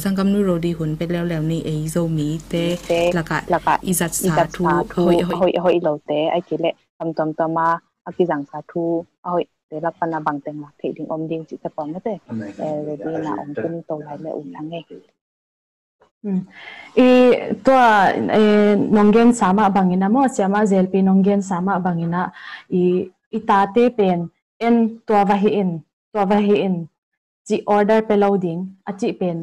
sangam nu rodi hun pe lew ni ei ZOMI te laka izat sa thu hoi lo te ai kile tam tama akizang sa thu hoi te la pana bang teng la thei ding om ding chi ta pom na te rodi na om kum to lai le um thange tua nonggen sama bangina mo siama ZLP nonggen sama bangina itate pen en tua vahi in chi order pe loading achi pen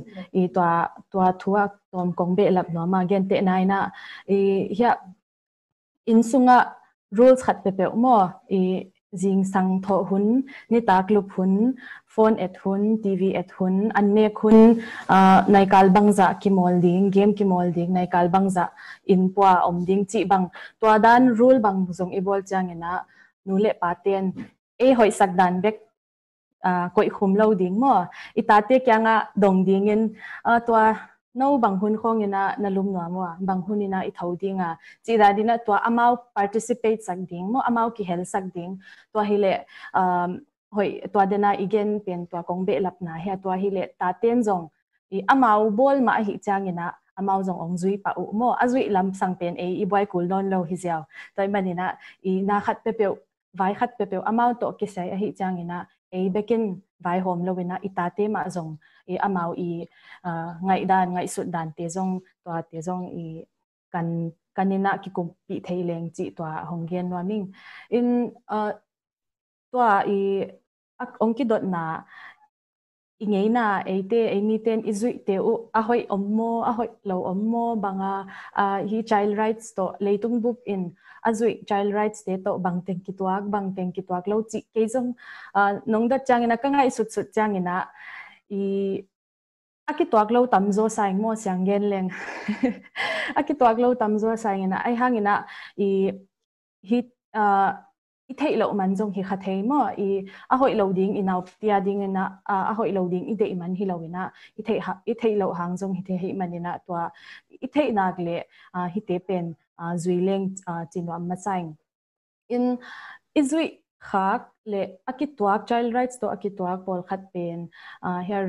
tua thua tom kongbe lap no ma gen te nai na ya insunga rules khat pe mo jing sang tho hun ni tak lup hun phone at hun TV at hun anne hun nai kal bangza ki molding game ki molding nai kal bangza in pwa omding chi bang to dan rule bang zong ibol changena nule paten hoi sak dan bek koi khum loading mo itate kyanga dong ding in to no bang hun khong ina nalum no mo bang hun ina I thodinga chi da dina to amau participate sak ding mo amau ki hel sak ding to hile hoi to dena igen pen to kongbe lapna he to hile ta ten jong I amau bol ma hi changina amau jong ongjui pa u mo azui lam sang pen I boy kul non lo hi jaw toy manina I na khat pe pe vai khat pe pe amau to ki sai hi changina bekin vai hom lowina itate ma jong amau ngai dan ngai sut dan te jong kanina ki kum pi theileng chi to honggen wa ming in to ongki dot na ingei na ate emiten izui te u ahoi ommo ahoi lo ommo banga hi child rights to leitung book in azui child rights te to bangteng kitwak lo chi ke jong nongda changina kangai sut changina akitwak lo tamzo saing mo sianggen leng akitwak lo tamzo saingina ai hangina hi ithei lo man jong hi khathei mo ahoi lo ding inau tia ding na ahoi lo ding ide man hi lowina ithei lo hang jong hi the hi manina to ithei nak le hi te pen zuileng chinwa ma saing in izui khak le akitwak child rights to akitwak pol khat pen here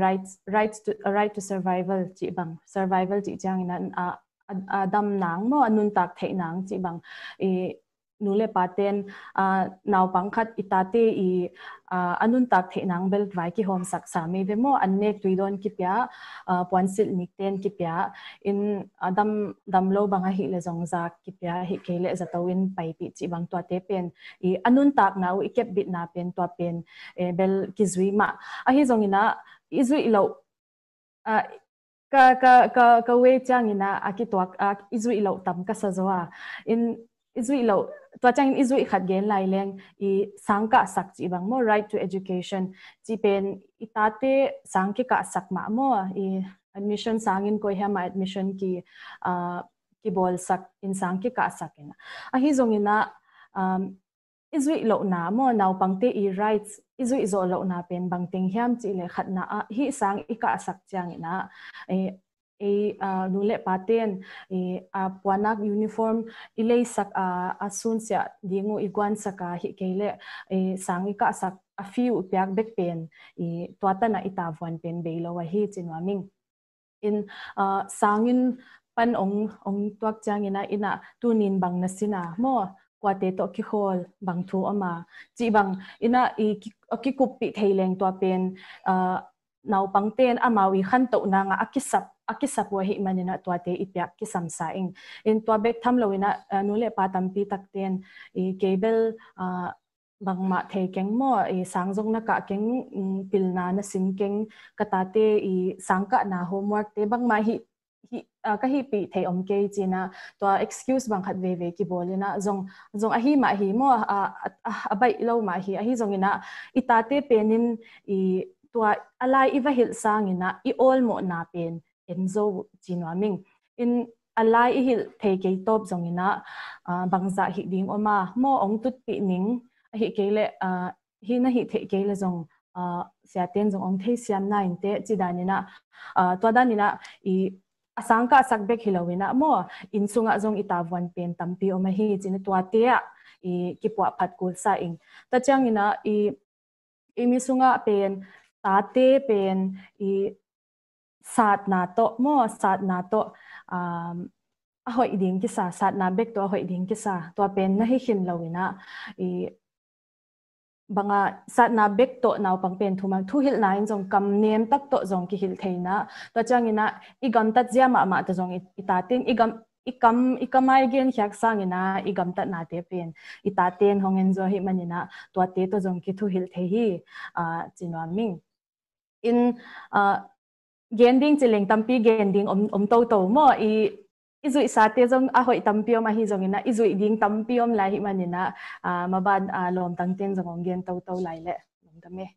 right to survival chi bang survival chi changina adam nang mo anun tak thei nang chi bang nule paten naw pangkhat itate anun tak the nang bel vai ki hom sak sami vemo anne tuidon ki pya ponsil nikten ki pya in dam lo banga hi le jong za ki pya hi kele zatawin pai pi chi bang to te pen anun tak nau ikep bit na pen to pen bel ki zui ma a hi jong ina izui lo ka we changina akitwak izui lo tam ka sazoa in izui lo to chang izui khat gen lai leng sangka sak chi bang mo right to education chi pen itate sangki ka sak ma mo admission sangin ko hama admission ki bol sak in sangki ka sakin a hi zongina izui lo na mo naw pangte rights izui zo lo na pen bangteng hiam chi le khat na hi sang ika sak chang ina nule paten puanak uniform ilei sak asun sia dingu igwan saka hi kele sangi ka sak a few pyak bek pen twata na itavwan pen beilo wa hi chinwaming in sangin pan ong twak changina ina tunin bang nasina mo kwate to ki hol bang thu ama chi bang ina ki kupi theileng to pen naw pangten amawi khan to na nga akisap wa hi manina twate ipyak ki samsaing in to bek tham loina nule patampi takten cable bangma thekeng mo sangjong na ka keng pilna na sinkeng katate sangka na homework te bangma hi ka hi pi thei om ke china to excuse bang khat ve ki bolina zong a hi ma hi mo abai lo ma hi a hi zongina itate penin to alai iwa hil sangina all mo na pen enzo chinwaming in alai hil thei ke top zongina bangza hi ding oma mo ong tut pi ning hi kele hi na hi thei kele zong siaten zong ong thei siam na inte chidanina to danina asangka sakbek hilawina mo insunga zong itavwan pen tampi oma hi chini twatea kipwa phatkul sa ing ta changina misunga pen tate pen sát na to mo sát na to ahoi ding kisa sát na bek to ahoi ding kisa to pen na hi hin lawina I banga sát na bek to naw pang pen thumang thu hil na in jong kam nem tak to jong ki hil theina to changina igam tat jama ma ta jong itatin ikamai gen hyak sangina igam tat na te pen itaten hongen zo hi manina to te to jong ki thu hil the hi chinwa ming in gending chileng tampi gending to to mo izui sate jong ahoi tampiom a hi jongina izui ding tampiom lai hi manina maban lom tangten jong gen to lai le dame